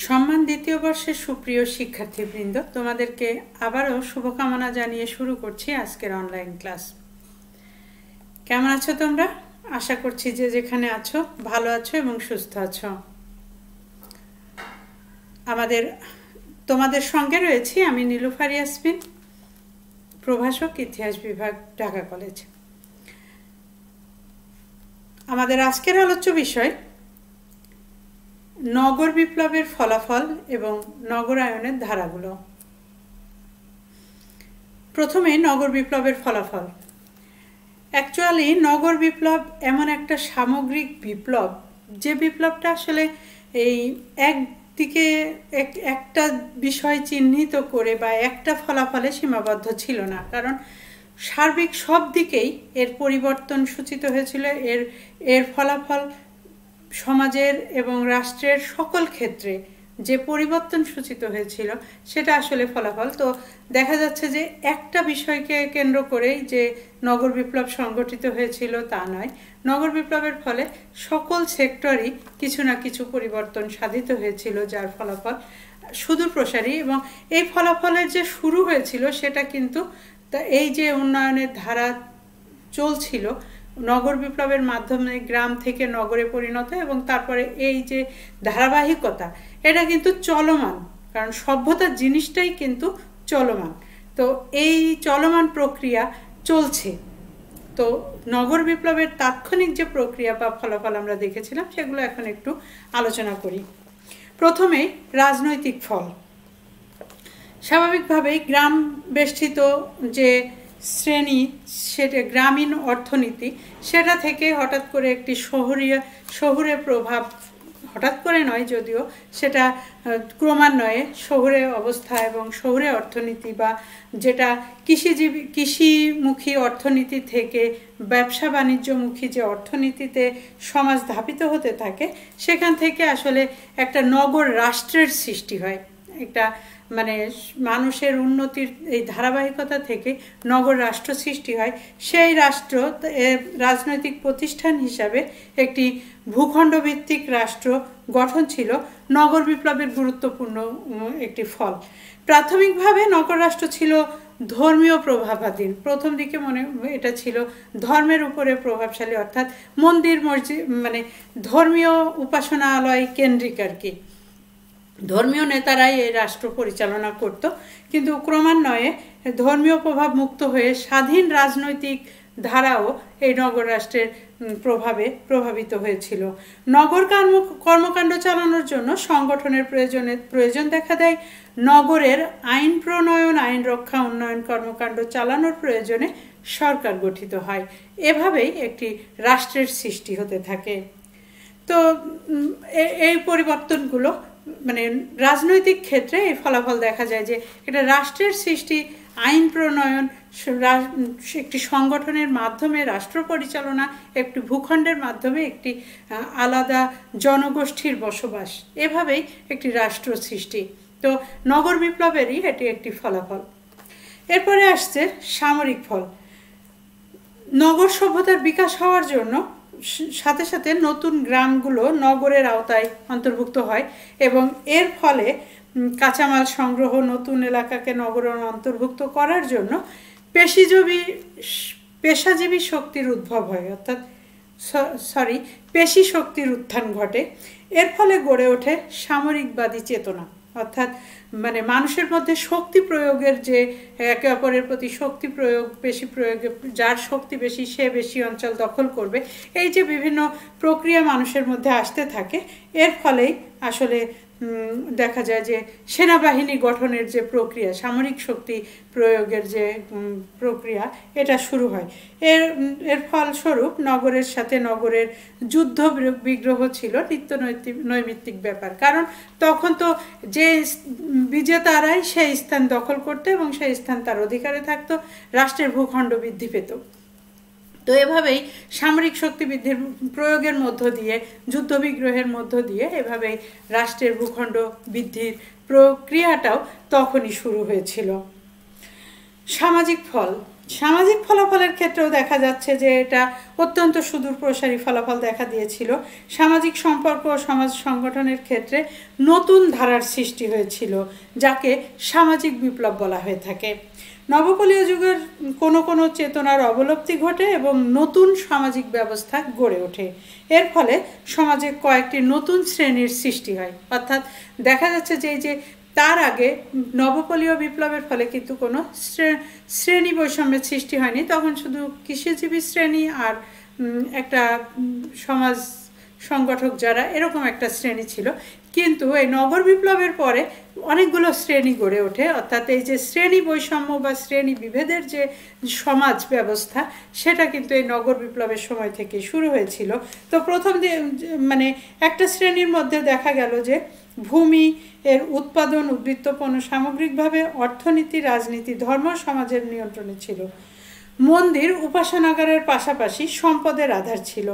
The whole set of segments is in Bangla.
সম্মান দ্বিতীয় বর্ষের সুপ্রিয় শিক্ষার্থীবৃন্দ, তোমাদেরকে আবারও শুভকামনা জানিয়ে শুরু করছি আজকের অনলাইন ক্লাস। কেমন আছো তোমরা? আশা করছি যে যেখানে আছো ভালো আছো এবং সুস্থ আছো। তোমাদের সঙ্গে রয়েছি আমি নীলুফার ইয়াসমিন, প্রভাষক, ইতিহাস বিভাগ, ঢাকা কলেজ। আমাদের আজকের আলোচ্য বিষয় নগর বিপ্লবের ফলাফল এবং নগরায়নের ধারাগুলো। প্রথমে নগর বিপ্লবের ফলাফল। অ্যাকচুয়ালি নগর বিপ্লব এমন একটা সামগ্রিক বিপ্লব, যে বিপ্লবটা আসলে এই একদিকে একটা বিষয় চিহ্নিত করে বা একটা ফলাফলে সীমাবদ্ধ ছিল না, কারণ সার্বিক সব দিকেই এর পরিবর্তন সূচিত হয়েছিল। এর ফলাফল সমাজের এবং রাষ্ট্রের সকল ক্ষেত্রে যে পরিবর্তন সূচিত হয়েছিল সেটা আসলে ফলাফল। তো দেখা যাচ্ছে যে একটা বিষয়কে কেন্দ্র করেই যে নগর বিপ্লব সংগঠিত হয়েছিল তা নয়, নগর বিপ্লবের ফলে সকল সেক্টরই কিছু না কিছু পরিবর্তন সাধিত হয়েছিল, যার ফলাফল সুদূর প্রসারী। এবং এই ফলাফলের যে শুরু হয়েছিল সেটা কিন্তু এই যে উন্নয়নের ধারা চলছিল নগর বিপ্লবের মাধ্যমে, গ্রাম থেকে নগরে পরিণত, এবং তারপরে এই যে ধারাবাহিকতা, এটা কিন্তু চলমান, কারণ সভ্যতার জিনিসটাই কিন্তু চলমান। তো এই চলমান প্রক্রিয়া চলছে। তো নগর বিপ্লবের তাৎক্ষণিক যে প্রক্রিয়া বা ফলাফল আমরা দেখেছিলাম সেগুলো এখন একটু আলোচনা করি। প্রথমেই রাজনৈতিক ফল। স্বাভাবিকভাবেই গ্রাম বেষ্টিত যে শ্রেণী, সেটা গ্রামীণ অর্থনীতি, সেটা থেকে হঠাৎ করে একটি শহুরে প্রভাব, হঠাৎ করে নয় যদিও, সেটা ক্রমান্বয়ে শহুরে অবস্থা এবং শহুরে অর্থনীতি বা যেটা কৃষিমুখী অর্থনীতি থেকে ব্যবসা বাণিজ্যমুখী যে অর্থনীতিতে সমাজ ধাপিত হতে থাকে, সেখান থেকে আসলে একটা নগর রাষ্ট্রের সৃষ্টি হয়। একটা মানে মানুষের উন্নতির এই ধারাবাহিকতা থেকে নগর রাষ্ট্র সৃষ্টি হয়। সেই রাষ্ট্র রাজনৈতিক প্রতিষ্ঠান হিসাবে একটি ভূখণ্ডভিত্তিক রাষ্ট্র গঠন ছিল নগর বিপ্লবের গুরুত্বপূর্ণ একটি ফল। প্রাথমিকভাবে নগর রাষ্ট্র ছিল ধর্মীয় প্রভাবাধীন। প্রথম দিকে এটা ছিল ধর্মের উপরে প্রভাবশালী, অর্থাৎ মন্দির মসজিদ, মানে ধর্মীয় উপাসনালয় কেন্দ্রিক আর কি। ধর্মীয় নেতারাই এই রাষ্ট্র পরিচালনা করত, কিন্তু ক্রমান্বয়ে ধর্মীয় প্রভাব মুক্ত হয়ে স্বাধীন রাজনৈতিক ধারাও এই নগর রাষ্ট্রের প্রভাবে প্রভাবিত হয়েছিল। নগর কর্মকাণ্ড চালানোর জন্য সংগঠনের প্রয়োজন দেখা দেয়। নগরের আইন প্রণয়ন, আইন রক্ষা, উন্নয়ন কর্মকাণ্ড চালানোর প্রয়োজনে সরকার গঠিত হয়। এভাবেই একটি রাষ্ট্রের সৃষ্টি হতে থাকে। তো এই পরিবর্তনগুলো মানে রাজনৈতিক ক্ষেত্রে এই ফলাফল দেখা যায় যে এটা রাষ্ট্রের সৃষ্টি, আইন প্রণয়ন, একটি সংগঠনের মাধ্যমে রাষ্ট্র পরিচালনা, একটি ভূখণ্ডের মাধ্যমে একটি আলাদা জনগোষ্ঠীর বসবাস, এভাবেই একটি রাষ্ট্র সৃষ্টি। তো নগর বিপ্লবেরই এটি একটি ফলাফল। এরপরে আসছে সামরিক ফল। নগর সভ্যতার বিকাশ হওয়ার জন্য সাথে সাথে নতুন গ্রামগুলো নগরের আওতায় অন্তর্ভুক্ত হয়, এবং এর ফলে কাঁচামাল সংগ্রহ, নতুন এলাকাকে নগরে অন্তর্ভুক্ত করার জন্য পেশাজীবী শক্তির উদ্ভব হয়, অর্থাৎ পেশি শক্তির উত্থান ঘটে। এর ফলে গড়ে ওঠে সামরিকবাদী চেতনা, অর্থাৎ মানে মানুষের মধ্যে শক্তি প্রয়োগের, যে একে অপরের প্রতি শক্তি প্রয়োগ, পেশি প্রয়োগে যার শক্তি বেশি সে বেশি অঞ্চল দখল করবে, এই যে বিভিন্ন প্রক্রিয়া মানুষের মধ্যে আসতে থাকে, এর ফলেই আসলে দেখা যায় যে সেনাবাহিনী গঠনের যে প্রক্রিয়া, সামরিক শক্তি প্রয়োগের যে প্রক্রিয়া, এটা শুরু হয়। এর ফলস্বরূপ নগরের সাথে নগরের যুদ্ধ বিগ্রহ ছিল নিত্য নৈমিত্তিক ব্যাপার, কারণ তখন তো যে বিজেতারাই সেই স্থান দখল করতো এবং সেই স্থান তার অধিকারে থাকতো, রাষ্ট্রের ভূখণ্ড বৃদ্ধি পেত। তো এভাবেই সামরিক শক্তি বৃদ্ধির প্রয়োগের মধ্য দিয়ে, যুদ্ধ বিগ্রহের মধ্য দিয়ে এভাবেই রাষ্ট্রের ভূখণ্ড বৃদ্ধির প্রক্রিয়াটাও তখনই শুরু হয়েছিল। সামাজিক ফল, সামাজিক ফলাফলের ক্ষেত্রেও দেখা যাচ্ছে যে এটা অত্যন্ত সুদূরপ্রসারী ফলাফল দেখা দিয়েছিল। সামাজিক সম্পর্ক ও সমাজ সংগঠনের ক্ষেত্রে নতুন ধারার সৃষ্টি হয়েছিল, যাকে সামাজিক বিপ্লব বলা হয়ে থাকে। নবপলীয় যুগের কোনো কোনো চেতনার অবলুপ্তি ঘটে এবং নতুন সামাজিক ব্যবস্থা গড়ে ওঠে। এর ফলে সমাজে কয়েকটি নতুন শ্রেণীর সৃষ্টি হয়। অর্থাৎ দেখা যাচ্ছে যে এই যে তার আগে নবপলীয় বিপ্লবের ফলে কিন্তু কোনো শ্রেণী বৈষম্যের সৃষ্টি হয়নি, তখন শুধু কৃষিজীবী শ্রেণী আর একটা সমাজ সংগঠক যারা, এরকম একটা শ্রেণী ছিল। কিন্তু এই নগর বিপ্লবের পরে অনেকগুলো শ্রেণী গড়ে ওঠে। অর্থাৎ এই যে শ্রেণী বৈষম্য বা শ্রেণী বিভেদের যে সমাজ ব্যবস্থা, সেটা কিন্তু এই নগর বিপ্লবের সময় থেকে শুরু হয়েছিল। তো প্রথম মানে একটা শ্রেণীর মধ্যে দেখা গেল যে ভূমি এর উৎপাদন, উদ্বৃত্ত পণ্য সামগ্রিকভাবে অর্থনীতি, রাজনীতি, ধর্ম, সমাজের নিয়ন্ত্রণে ছিল। মন্দির উপাসনাগারের পাশাপাশি সম্পদের আধার ছিল।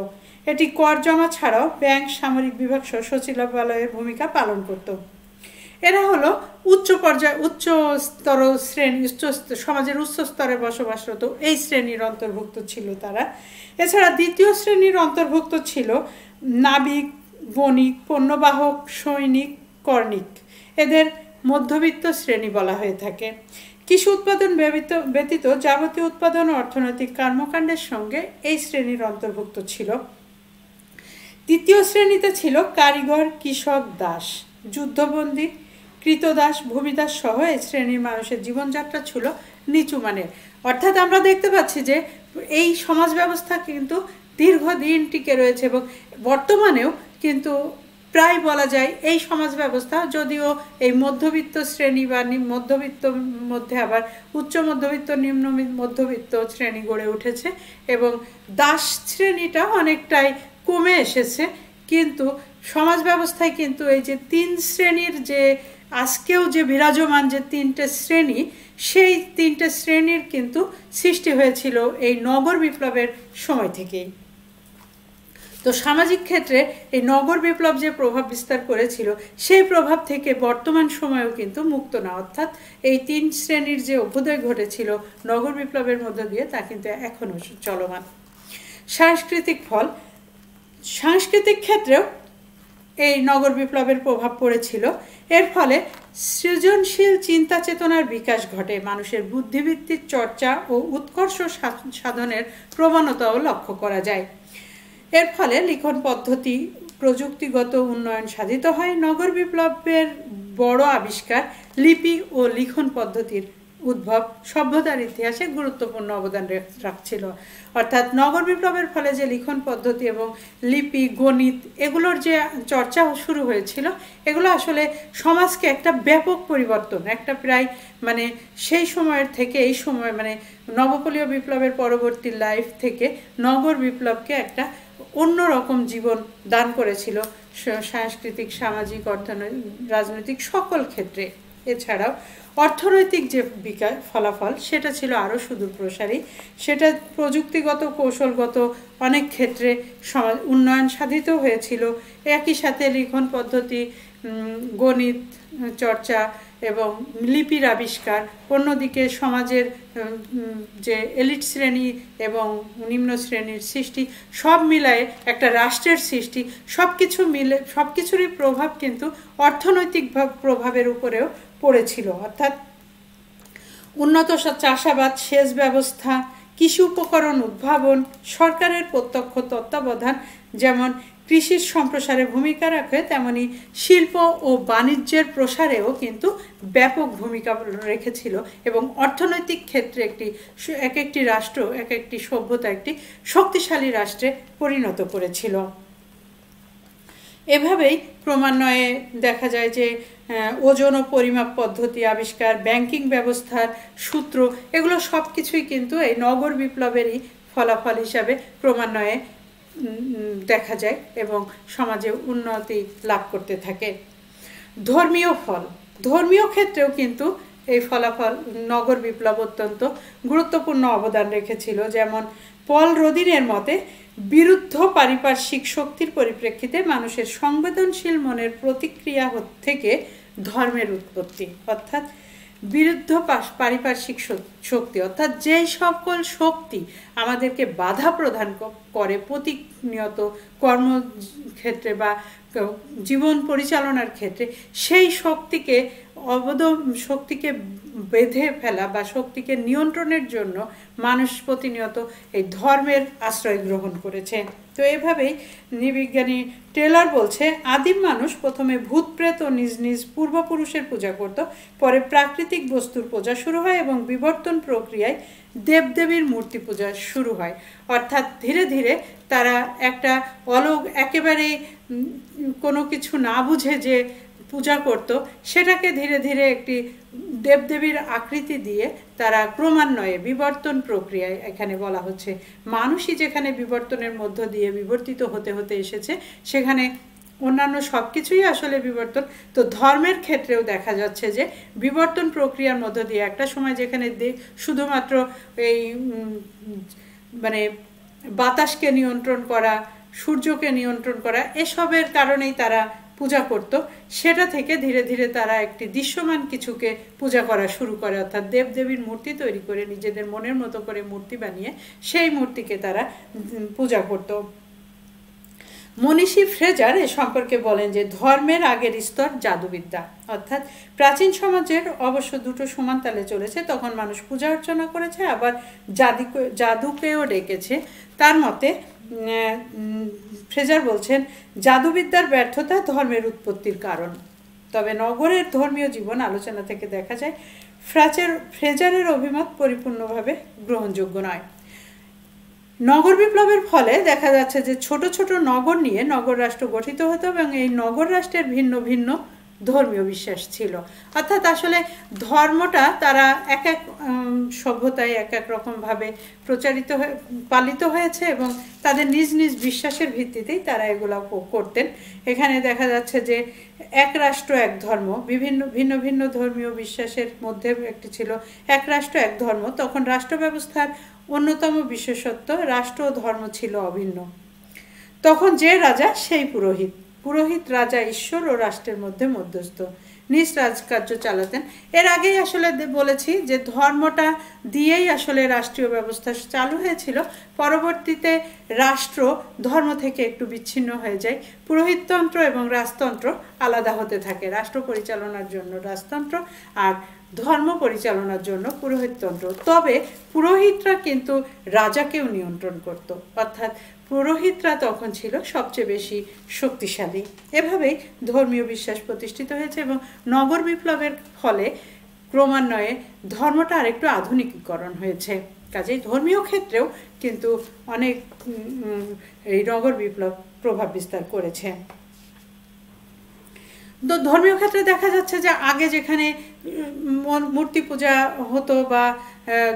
এটি কর জমা ছাড়াও ব্যাংক, সামরিক বিভাগ সহ সচিবালয়ের ভূমিকা পালন করত। এরা হলো উচ্চ পর্যায়ে, উচ্চস্তর শ্রেণী, সমাজের উচ্চ স্তরে বসবাসরত এই শ্রেণীর অন্তর্ভুক্ত ছিল তারা। এছাড়া দ্বিতীয় শ্রেণীর অন্তর্ভুক্ত ছিল নাবিক, বণিক, পণ্যবাহক, সৈনিক, কর্ণিক। এদের মধ্যবিত্ত শ্রেণী বলা হয়ে থাকে। কৃষি উৎপাদন ব্যতীত যাবতীয় উৎপাদন ও অর্থনৈতিক কর্মকাণ্ডের সঙ্গে এই শ্রেণীর অন্তর্ভুক্ত ছিল। তৃতীয় শ্রেণীতে ছিল কারিগর, কৃষক, দাস, যুদ্ধবন্দী, কৃতদাস, ভূমিদাস সহ এই শ্রেণীর মানুষের জীবনযাত্রা ছিল নিচু মানের। অর্থাৎ আমরা দেখতে পাচ্ছি যে এই সমাজ ব্যবস্থা কিন্তু দীর্ঘদিন টিকে রয়েছে এবং বর্তমানেও কিন্তু প্রায় বলা যায় এই সমাজ ব্যবস্থা, যদিও এই মধ্যবিত্ত শ্রেণী বা মধ্যবিত্ত মধ্যে আবার উচ্চ মধ্যবিত্ত, নিম্ন মধ্যবিত্ত শ্রেণী গড়ে উঠেছে এবং দাস শ্রেণীটা অনেকটাই কমে এসেছে, কিন্তু সমাজ ব্যবস্থায় কিন্তু এই যে তিন শ্রেণীর যে আজকেও যে বিরাজমান যে তিনটে শ্রেণী, সেই তিনটে শ্রেণীর কিন্তু সৃষ্টি হয়েছিল এই নগর বিপ্লবের সময় থেকেই। তো সামাজিক ক্ষেত্রে এই নগর বিপ্লব যে প্রভাব বিস্তার করেছিল, সেই প্রভাব থেকে বর্তমান সময়েও কিন্তু মুক্ত না। অর্থাৎ এই তিন শ্রেণীর যে অভ্যুদয় ঘটেছিল নগর বিপ্লবের মধ্য দিয়ে, তা কিন্তু এখনও চলমান। সাংস্কৃতিক ফল, সাংস্কৃতিক ক্ষেত্রেও এই নগর বিপ্লবের প্রভাব পড়েছিল। এর ফলে সৃজনশীল চিন্তা চেতনার বিকাশ ঘটে, মানুষের বুদ্ধিবৃত্তির চর্চা ও উৎকর্ষ সাধনের প্রবণতাও লক্ষ্য করা যায়। এর ফলে লিখন পদ্ধতি, প্রযুক্তিগত উন্নয়ন সাধিত হয়। নগর বিপ্লবের বড় আবিষ্কার লিপি ও লিখন পদ্ধতির উদ্ভব সভ্যতার ইতিহাসে গুরুত্বপূর্ণ অবদান রাখছিল। অর্থাৎ নগর বিপ্লবের ফলে যে লিখন পদ্ধতি এবং লিপি, গণিত এগুলোর যে চর্চা শুরু হয়েছিল, এগুলো আসলে সমাজকে একটা ব্যাপক পরিবর্তন, একটা প্রায় মানে সেই সময়ের থেকে এই সময় মানে নবপলীয় বিপ্লবের পরবর্তী লাইফ থেকে নগর বিপ্লবকে একটা অন্যরকম জীবন দান করেছিল সাংস্কৃতিক, সামাজিক, অর্থনৈতিক, রাজনৈতিক সকল ক্ষেত্রে। এছাড়াও অর্থনৈতিক যে বিকাশ ফলাফল, সেটা ছিল আরও সুদূরপ্রসারী। সেটা প্রযুক্তিগত, কৌশলগত অনেক ক্ষেত্রে সমাজ উন্নয়ন সাধিত হয়েছিল। একই সাথে লিখন পদ্ধতি, গণিত চর্চা এবং লিপির আবিষ্কার, অন্যদিকে সমাজের যে এলিট শ্রেণী এবং নিম্ন শ্রেণীর সৃষ্টি, সব মিলায়ে একটা রাষ্ট্রের সৃষ্টি, সব কিছু মিলে সব কিছুরই প্রভাব কিন্তু অর্থনৈতিক প্রভাবের উপরেও পড়েছিল। অর্থাৎ উন্নত চাষাবাদ, সেচ ব্যবস্থা, কৃষি উপকরণ উদ্ভাবন, সরকারের প্রত্যক্ষ তত্ত্বাবধান যেমন কৃষির সম্প্রসারে ভূমিকা রাখে, তেমনি শিল্প ও বাণিজ্যের প্রসারেও কিন্তু ব্যাপক ভূমিকা রেখেছিল এবং অর্থনৈতিক ক্ষেত্রে এক একটি রাষ্ট্র, এক একটি সভ্যতা একটি শক্তিশালী রাষ্ট্রে পরিণত করেছিল। এভাবেই ক্রমান্বয়ে দেখা যায় যে ওজন ও পরিমাপ পদ্ধতি আবিষ্কার, ব্যাংকিং ব্যবস্থার সূত্র, এগুলো সব কিছুই কিন্তু এই নগর বিপ্লবেরই ফলাফল হিসাবে ক্রমান্বয়ে দেখা যায় এবং সমাজে উন্নতি লাভ করতে থাকে। ধর্মীয় ফল, ধর্মীয় ক্ষেত্রেও কিন্তু এই ফলাফল নগর বিপ্লব অত্যন্ত গুরুত্বপূর্ণ অবদান রেখেছিল। যেমন পল রদিনের মতে বিরুদ্ধ পারিপার্শ্বিক শক্তির পরিপ্রেক্ষিতে মানুষের সংবেদনশীল মনের প্রতিক্রিয়া থেকে ধর্মের উৎপত্তি। অর্থাৎ বিরুদ্ধ পারিপার্শ্বিক শক্তি, অর্থাৎ যেই সকল শক্তি আমাদেরকে বাধা প্রদান করে প্রতিনিয়ত কর্মক্ষেত্রে বা জীবন পরিচালনার ক্ষেত্রে, সেই শক্তিকে শক্তিকে বেঁধে ফেলা বা শক্তিকে নিয়ন্ত্রণের জন্য মানুষ প্রতিনিয়ত এই ধর্মের আশ্রয় গ্রহণ করেছে। তো এভাবেই নৃবিজ্ঞানী টেলর বলছে, আদিম মানুষ প্রথমে ভূত প্রেত ও নিজ নিজ পূর্বপুরুষের পূজা করত, পরে প্রাকৃতিক বস্তুর পূজা শুরু হয় এবং বিবর্তন প্রক্রিয়ায় দেবদেবীর মূর্তি পূজা শুরু হয়। অর্থাৎ ধীরে ধীরে তারা একটা একেবারেই কোনো কিছু না বুঝে যে পূজা করত, সেটাকে ধীরে ধীরে একটি দেবদেবীর আকৃতি দিয়ে তারা ক্রমান্বয়ে বিবর্তন প্রক্রিয়ায়, এখানে বলা হচ্ছে মানুষই যেখানে বিবর্তনের মধ্য দিয়ে বিবর্তিত হতে হতে এসেছে, সেখানে অন্যান্য সব কিছুই আসলে বিবর্তন। তো ধর্মের ক্ষেত্রেও দেখা যাচ্ছে যে বিবর্তন প্রক্রিয়ার মধ্য দিয়ে একটা সময় যেখানে শুধুমাত্র এই মানে বাতাসকে নিয়ন্ত্রণ করা, সূর্যকে নিয়ন্ত্রণ করা, এসবের কারণেই তারা পূজা করত, সেটা থেকে ধীরে ধীরে তারা একটি দৃশ্যমান কিছুকে পূজা করা শুরু করে, অর্থাৎ দেবদেবীর মূর্তি তৈরি করে নিজেদের মনের মতো করে মূর্তি বানিয়ে সেই মূর্তিকে তারা পূজা করত। মনীষী ফ্রেজার এ সম্পর্কে বলেন যে ধর্মের আগের স্তর জাদুবিদ্যা, অর্থাৎ প্রাচীন সমাজের অবশ্য দুটো সমান তালে চলেছে, তখন মানুষ পূজা অর্চনা করেছে, আবার জাদুকেও ডেকেছে। তার মতে ফ্রেজার বলছেন, জাদুবিদ্যার ব্যর্থতা ধর্মের উৎপত্তির কারণ। তবে নগরের ধর্মীয় জীবন আলোচনা থেকে দেখা যায় ফ্রেজারের অভিমত পরিপূর্ণভাবে গ্রহণযোগ্য নয়। নগর বিপ্লবের ফলে দেখা যাচ্ছে যে ছোট ছোট নগর নিয়ে নগর রাষ্ট্র গঠিত হতো এবং এই নগর রাষ্ট্রের ভিন্ন ভিন্ন ধর্মীয় বিশ্বাস ছিল। অর্থাৎ আসলে ধর্মটা তারা এক এক সভ্যতায় এক এক রকমভাবে পালিত হয়েছে এবং তাদের নিজ নিজ বিশ্বাসের ভিত্তিতেই তারা এগুলো করতেন। এখানে দেখা যাচ্ছে যে এক রাষ্ট্র এক ধর্ম, ভিন্ন ভিন্ন ধর্মীয় বিশ্বাসের মধ্যে একটি ছিল এক রাষ্ট্র এক ধর্ম। তখন রাষ্ট্র ব্যবস্থার অন্যতম বিশেষত্ব রাষ্ট্র ও ধর্ম ছিল অভিন্ন। তখন যে রাজা সেই পুরোহিত, পুরোহিত রাজা ঈশ্বর ও রাষ্ট্রের মধ্যে মধ্যস্থ, নিজ রাজকার্য চালাতেন। এর আগেই আসলে বলেছি যে ধর্মটা দিয়েই আসলে রাষ্ট্রীয় ব্যবস্থা চালু হয়েছিল, পরবর্তীতে রাষ্ট্র ধর্ম থেকে একটু বিচ্ছিন্ন হয়ে যায়, পুরোহিততন্ত্র এবং রাজতন্ত্র আলাদা হতে থাকে। রাষ্ট্র পরিচালনার জন্য রাজতন্ত্র আর ধর্ম পরিচালনার জন্য পুরোহিততন্ত্র। তবে পুরোহিতরা কিন্তু রাজাকেও নিয়ন্ত্রণ করত, অর্থাৎ পুরোহিতরা তখন ছিল সবচেয়ে বেশি শক্তিশালী। এভাবেই ধর্মীয় বিশ্বাস প্রতিষ্ঠিত হয়েছে এবং নগর বিপ্লবের ফলে ক্রমান্বয়ে ধর্মটা আরেকটু আধুনিকীকরণ হয়েছে। কাজেই ধর্মীয় ক্ষেত্রেও কিন্তু অনেক এই নগর বিপ্লব প্রভাব বিস্তার করেছে। তো ধর্মীয় ক্ষেত্রে দেখা যাচ্ছে যে আগে যেখানে মূর্তি পূজা হতো বা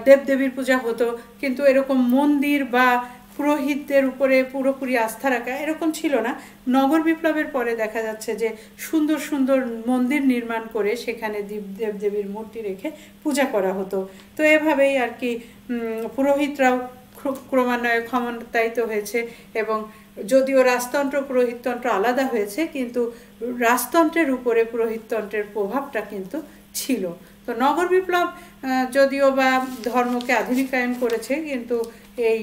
দেবদেবীর পূজা হতো, কিন্তু এরকম মন্দির বা পুরোহিতদের উপরে পুরোপুরি আস্থা রাখা এরকম ছিল না। নগর বিপ্লবের পরে দেখা যাচ্ছে যে সুন্দর সুন্দর মন্দির নির্মাণ করে সেখানে দেবদেবীর মূর্তি রেখে পূজা করা হতো। তো এভাবেই আর কি পুরোহিতরাও ক্রমান্বয়ে ক্ষমতায়িত হয়েছে এবং যদিও রাজতন্ত্র পুরোহিততন্ত্র আলাদা হয়েছে, কিন্তু রাজতন্ত্রের উপরে পুরোহিততন্ত্রের প্রভাবটা কিন্তু ছিল। তো নগর বিপ্লব যদিও বা ধর্মকে আধুনিকায়ন করেছে, কিন্তু এই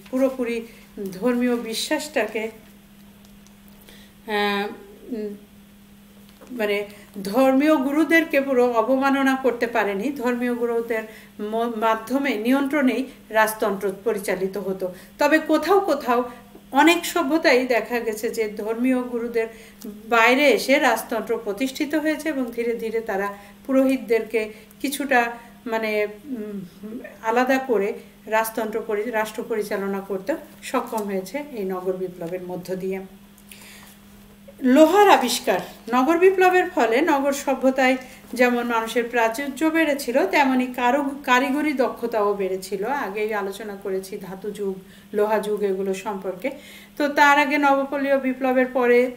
পুরোপুরি ধর্মীয় বিশ্বাসটাকে মানে ধর্মীয় গুরুদেরকে পুরো অবমাননা করতে পারেনি। ধর্মীয় গুরুদের মাধ্যমে নিয়ন্ত্রণেই রাজতন্ত্র পরিচালিত হতো। তবে কোথাও কোথাও অনেক সভ্যতাই দেখা গেছে যে ধর্মীয় গুরুদের বাইরে এসে রাজতন্ত্র প্রতিষ্ঠিত হয়েছে এবং ধীরে ধীরে তারা পুরোহিতদেরকে কিছুটা মানে আলাদা করে রাষ্ট্র পরিচালনা করতে সক্ষম হয়েছে এই নগর বিপ্লবের মধ্য দিয়ে। লোহার আবিষ্কার। নগর বিপ্লবের ফলে নগর সভ্যতায় যেমন মানুষের প্রাচুর্য বেড়েছিল, তেমনি কারিগরি দক্ষতাও বেড়েছিল। আগেই আলোচনা করেছি ধাতু যুগ, লোহা যুগ এগুলো সম্পর্কে। তো তার আগে নবপলীয় বিপ্লবের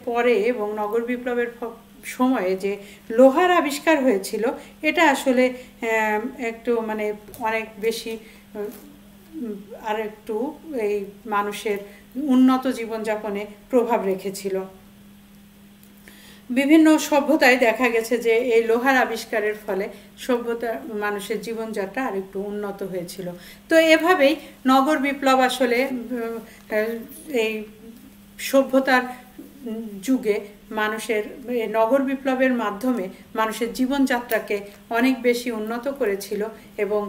পরে এবং নগর বিপ্লবের সময়ে যে লোহার আবিষ্কার হয়েছিল, এটা আসলে একটু মানে অনেক বেশি আর একটু এই মানুষের উন্নত জীবনযাপনে প্রভাব রেখেছিল। বিভিন্ন সভ্যতায় দেখা গেছে যে এই লোহার আবিষ্কারের ফলে সভ্যতা মানুষের জীবনযাত্রা আরেকটু উন্নত হয়েছিল। তো এভাবেই নগর বিপ্লব আসলে এই সভ্যতার যুগে মানুষের নগর বিপ্লবের মাধ্যমে মানুষের জীবনযাত্রাকে অনেক বেশি উন্নত করেছিল এবং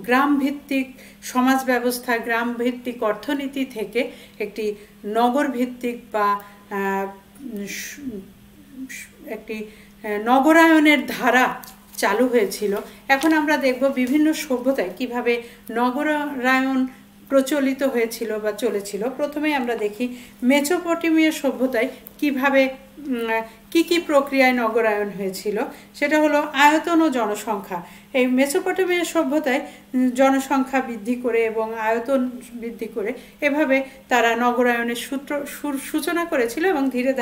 গ্রাম ভিত্তিক সমাজ ব্যবস্থা, গ্রাম ভিত্তিক অর্থনীতি থেকে একটি নগর ভিত্তিক বা একটি নগরায়নের ধারা চালু হয়েছিল। এখন আমরা দেখব বিভিন্ন সভ্যতায় কিভাবে নগরায়ন প্রচলিত হয়েছিল বা চলেছিল। প্রথমেই আমরা দেখি মেসোপটেমিয়া সভ্যতায় কিভাবে কি প্রক্রিয়ায় নগরায়ন হয়েছিল। সেটা হলো আয়তন ও জনসংখ্যা। এই মেসোপটেমিয়া সভ্যতায় জনসংখ্যা বৃদ্ধি করে এবং আয়তন বৃদ্ধি করে এভাবে তারা নগরায়নের সূচনা করেছিল এবং ধীরে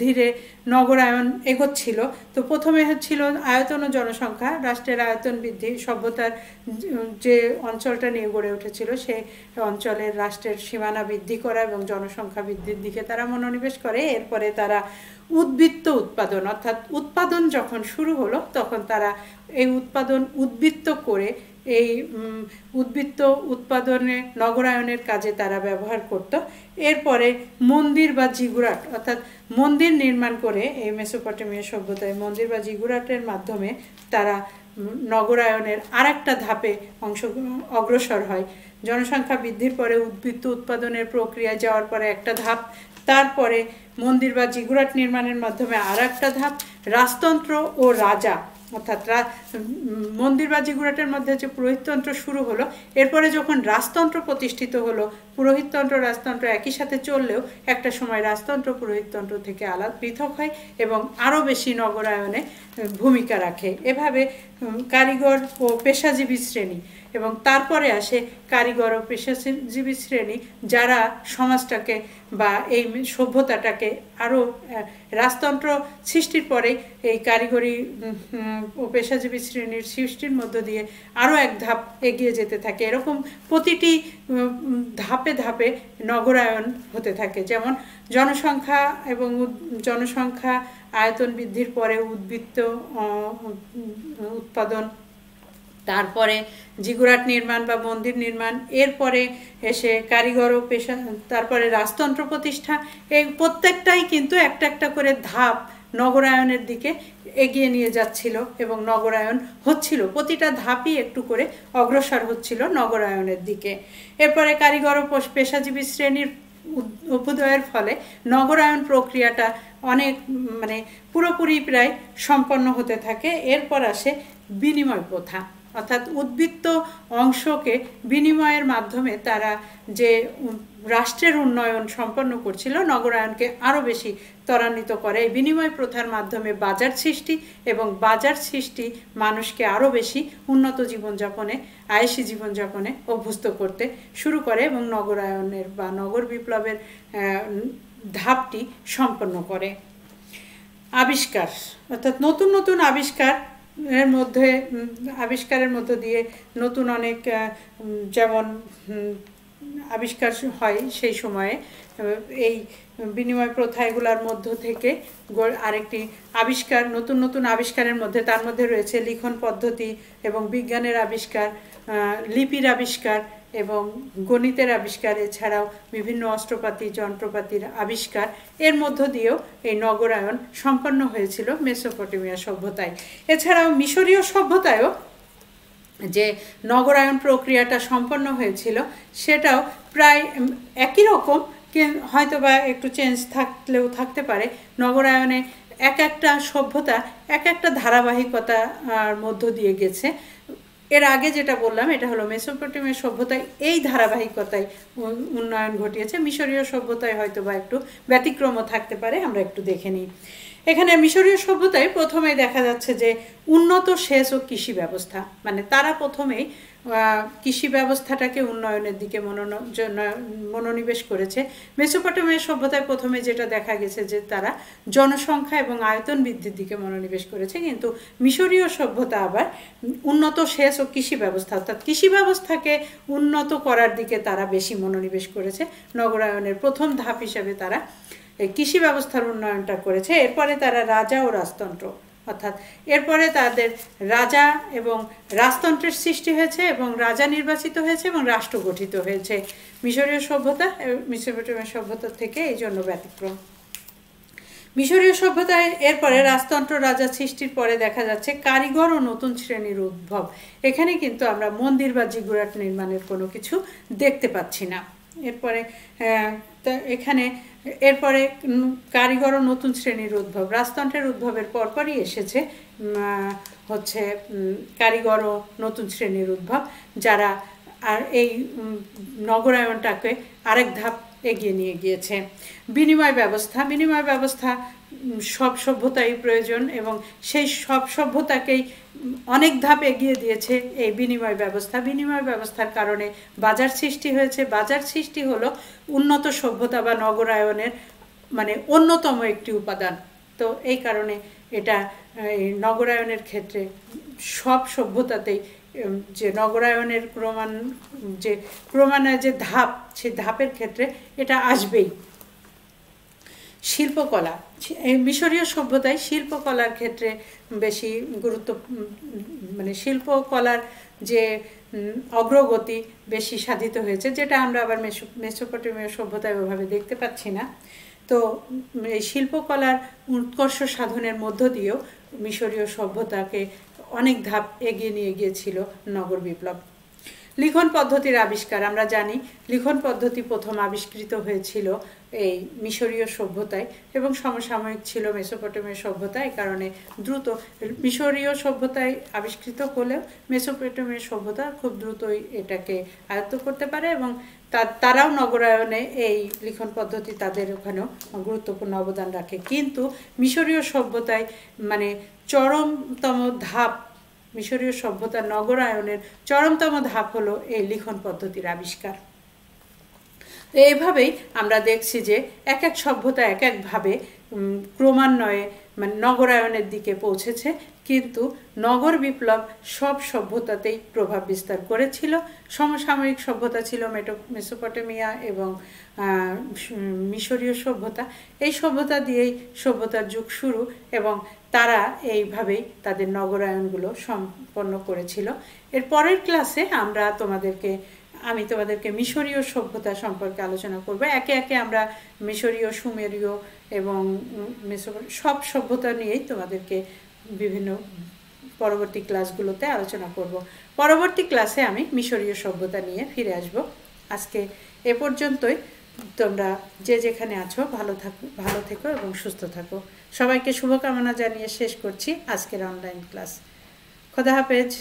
ধীরে নগরায়ন এগোচ্ছিল। তো প্রথমে হচ্ছিল আয়তন ও জনসংখ্যা, রাষ্ট্রের আয়তন বৃদ্ধি, সভ্যতার যে অঞ্চলটা নিয়ে গড়ে উঠেছিল সেই অঞ্চলের রাষ্ট্রের সীমানা বৃদ্ধি করা এবং জনসংখ্যা বৃদ্ধির দিকে তারা মনোনিবেশ করে। এরপরে তারা উদ্বৃত্ত উৎপাদন, অর্থাৎ উৎপাদন যখন শুরু হলো তখন তারা এই উৎপাদন উদ্বৃত্ত করে এই উদ্বৃত্ত উৎপাদনে নগরায়নের কাজে তারা ব্যবহার করত। এরপরে মন্দির বা জিগুরাট, অর্থাৎ মন্দির নির্মাণ করে এই মেসোপটেমিয়া সভ্যতায় মন্দির বা জিগুরাটের মাধ্যমে তারা নগরায়নের আরেকটা ধাপে অগ্রসর হয়। জনসংখ্যা বৃদ্ধির পরে উদ্বৃত্ত উৎপাদনের প্রক্রিয়া যাওয়ার পরে একটা ধাপ, তারপরে মন্দির বা জিগুরাট নির্মাণের মাধ্যমে আর একটা ধাপ, রাজতন্ত্র ও রাজা, অর্থাৎ মন্দির বা জিগুরাটের মধ্যে যে পুরোহিততন্ত্র শুরু হলো, এরপরে যখন রাজতন্ত্র প্রতিষ্ঠিত হলো, পুরোহিততন্ত্র রাজতন্ত্র একই সাথে চললেও একটা সময় রাজতন্ত্র পুরোহিততন্ত্র থেকে আলাদা পৃথক হয় এবং আরও বেশি নগরায়নে ভূমিকা রাখে। এভাবে কারিগর ও পেশাজীবী শ্রেণী এবং তারপরে আসে কারিগর ও পেশাজীবী শ্রেণী যারা সমাজটাকে বা এই সভ্যতাটাকে আরও রাজতন্ত্র সৃষ্টির পরে এই কারিগরি ও পেশাজীবী শ্রেণীর সৃষ্টির মধ্য দিয়ে আরও এক ধাপ এগিয়ে যেতে থাকে। এরকম প্রতিটি ধাপে ধাপে নগরায়ন হতে থাকে। যেমন জনসংখ্যা আয়তন বৃদ্ধির পরে উদ্বৃত্ত উৎপাদন, তারপরে জিগুরাট নির্মাণ বা মন্দির নির্মাণ, এরপরে এসে কারিগর ও পেশা, তারপরে রাজতন্ত্র প্রতিষ্ঠা। এই প্রত্যেকটাই কিন্তু একটা একটা করে ধাপ নগরায়নের দিকে এগিয়ে নিয়ে যাচ্ছিল এবং নগরায়ন হচ্ছিল, প্রতিটা ধাপই একটু করে অগ্রসর হচ্ছিল নগরায়নের দিকে। এরপরে কারিগর ও পেশাজীবী শ্রেণীর অভ্যুদয়ের ফলে নগরায়ন প্রক্রিয়াটা অনেক পুরোপুরি প্রায় সম্পন্ন হতে থাকে। এরপর আসে বিনিময় প্রথা, অর্থাৎ উদ্বৃত্ত অংশকে বিনিময়ের মাধ্যমে তারা যে রাষ্ট্রের উন্নয়ন সম্পন্ন করছিল, নগরায়নকে আরও বেশি ত্বরান্বিত করে। এই বিনিময় প্রথার মাধ্যমে বাজার সৃষ্টি এবং বাজার সৃষ্টি মানুষকে আরও বেশি উন্নত জীবনযাপনে, আয়েসি জীবনযাপনে অভ্যস্ত করতে শুরু করে এবং নগরায়নের বা নগর বিপ্লবের ধাপটি সম্পন্ন করে। আবিষ্কার, অর্থাৎ নতুন নতুন আবিষ্কারের মধ্য দিয়ে নতুন অনেক যেমন আবিষ্কার হয় সেই সময়ে। এই বিনিময় প্রথা এগুলোর মধ্য থেকে আরেকটি আবিষ্কার, নতুন নতুন আবিষ্কারের মধ্যে তার মধ্যে রয়েছে লিখন পদ্ধতি এবং বিজ্ঞানের আবিষ্কার, লিপির আবিষ্কার এবং গণিতের আবিষ্কার, এছাড়াও বিভিন্ন অস্ত্রপাতি যন্ত্রপাতির আবিষ্কার। এর মধ্য দিয়েও এই নগরায়ন সম্পন্ন হয়েছিল মেসোপটেমিয়া সভ্যতায়। এছাড়াও মিশরীয় সভ্যতায়ও যে নগরায়ন প্রক্রিয়াটা সম্পন্ন হয়েছিল সেটাও প্রায় একই রকম, হয়তো বা একটু চেঞ্জ থাকলেও থাকতে পারে। নগরায়নে এক একটা সভ্যতা এক একটা ধারাবাহিকতার মধ্য দিয়ে গেছে। এর আগে যেটা বললাম এটা হলো মেসোপটেমিয়া সভ্যতায় এই ধারাবাহিকতায় উন্নয়ন ঘটিয়েছে। মিশরীয় সভ্যতায় হয়তো বা একটু ব্যতিক্রমও থাকতে পারে, আমরা একটু দেখে নিই। এখানে মিশরীয় সভ্যতায় প্রথমেই দেখা যাচ্ছে যে উন্নত সেচ ও কৃষি ব্যবস্থা, তারা প্রথমেই কৃষি ব্যবস্থাটাকে উন্নয়নের দিকে মনোনিবেশ করেছে। মেসোপটেমিয়া সভ্যতায় প্রথমে যেটা দেখা গেছে যে তারা জনসংখ্যা এবং আয়তন বৃদ্ধির দিকে মনোনিবেশ করেছে, কিন্তু মিশরীয় সভ্যতা আবার উন্নত সেচ ও কৃষি ব্যবস্থা, অর্থাৎ কৃষি ব্যবস্থাকে উন্নত করার দিকে তারা বেশি মনোনিবেশ করেছে। নগরায়নের প্রথম ধাপ হিসেবে তারা এই কৃষি ব্যবস্থার উন্নয়নটা করেছে। এরপরে তারা রাজা ও রাজতন্ত্র, অর্থাৎ এরপরে তাদের রাজা এবং রাজতন্ত্রের সৃষ্টি হয়েছে এবং রাজা নির্বাচিত হয়েছে এবং রাষ্ট্র গঠিত হয়েছে। মিশরীয় সভ্যতা মেসোপটেমিয়া সভ্যতা থেকে এই জন্য ব্যতিক্রম। মিশরীয় সভ্যতায় এরপরে রাজতন্ত্র রাজা সৃষ্টির পরে দেখা যাচ্ছে কারিগর ও নতুন শ্রেণীর উদ্ভব। এখানে কিন্তু আমরা মন্দির বা জিগুরাট নির্মাণের কোনো কিছু দেখতে পাচ্ছি না। এরপরে কারিগর ও নতুন শ্রেণীর উদ্ভব। রাজতন্ত্রের উদ্ভবের পরপরই এসেছে হচ্ছে কারিগর ও নতুন শ্রেণীর উদ্ভব, যারা আর এই নগরায়নটাকে আরেক ধাপ এগিয়ে নিয়ে গিয়েছে। বিনিময় ব্যবস্থা সব সভ্যতাই প্রয়োজন এবং সেই সব সভ্যতাকেই অনেক ধাপ এগিয়ে দিয়েছে এই বিনিময় ব্যবস্থার কারণে বাজার সৃষ্টি হয়েছে। বাজার সৃষ্টি হলো উন্নত সভ্যতা বা নগরায়নের মানে অন্যতম একটি উপাদান। তো এই কারণে এটা নগরায়নের ক্ষেত্রে সব সভ্যতাতেই যে নগরায়নের ক্রমান্বয়ে যে ধাপ, সেই ধাপের ক্ষেত্রে এটা আসবেই। শিল্পকলা, এই মিশরীয় সভ্যতায় শিল্পকলার ক্ষেত্রে বেশি গুরুত্ব, মানে শিল্পকলার যে অগ্রগতি বেশি সাধিত হয়েছে, যেটা আমরা আবার মেসোপটেমিয়া সভ্যতায় ওভাবে দেখতে পাচ্ছি না। তো এই শিল্পকলার উৎকর্ষ সাধনের মধ্য দিয়েও মিশরীয় সভ্যতাকে অনেক ধাপ এগিয়ে নিয়ে গিয়েছিল নগর বিপ্লব। লিখন পদ্ধতির আবিষ্কার, আমরা জানি লিখন পদ্ধতি প্রথম আবিষ্কৃত হয়েছিল এই মিশরীয় সভ্যতায় এবং সমসাময়িক ছিল মেসোপটেমিয়া সভ্যতা। এই কারণে দ্রুত মিশরীয় সভ্যতায় আবিষ্কৃত হলেও মেসোপটেমিয়া সভ্যতা খুব দ্রুতই এটাকে আয়ত্ত করতে পারে এবং তারাও নগরায়নে এই লিখন পদ্ধতি তাদের ওখানেও গুরুত্বপূর্ণ অবদান রাখে। কিন্তু মিশরীয় সভ্যতায় মানে চরমতম ধাপ, মিশরীয় সভ্যতার নগরায়নের চরমতম ধাপ হলো এই লিখন পদ্ধতির আবিষ্কার। এইভাবেই আমরা দেখছি যে এক এক সভ্যতা এক একভাবে ক্রমান্বয়ে মানে নগরায়নের দিকে পৌঁছেছে, কিন্তু নগর বিপ্লব সব সভ্যতাতেই প্রভাব বিস্তার করেছিল। সমসাময়িক সভ্যতা ছিল মেসোপটেমিয়া এবং মিশরীয় সভ্যতা। এই সভ্যতা দিয়েই সভ্যতার যুগ শুরু এবং তারা এইভাবেই তাদের নগরায়নগুলো সম্পন্ন করেছিল। এর পরের ক্লাসে আমি তোমাদেরকে মিশরীয় সভ্যতা সম্পর্কে আলোচনা করব। একে একে আমরা মিশরীয়, সুমেরীয় এবং সব সভ্যতা নিয়েই তোমাদেরকে বিভিন্ন পরবর্তী ক্লাসগুলোতে আলোচনা করব। পরবর্তী ক্লাসে আমি মিশরীয় সভ্যতা নিয়ে ফিরে আসব। আজকে এ পর্যন্তই। তোমরা যে যেখানে আছো ভালো থেকো এবং সুস্থ থাকো। সবাইকে শুভকামনা জানিয়ে শেষ করছি আজকের অনলাইন ক্লাস। খোদা হাফেজ।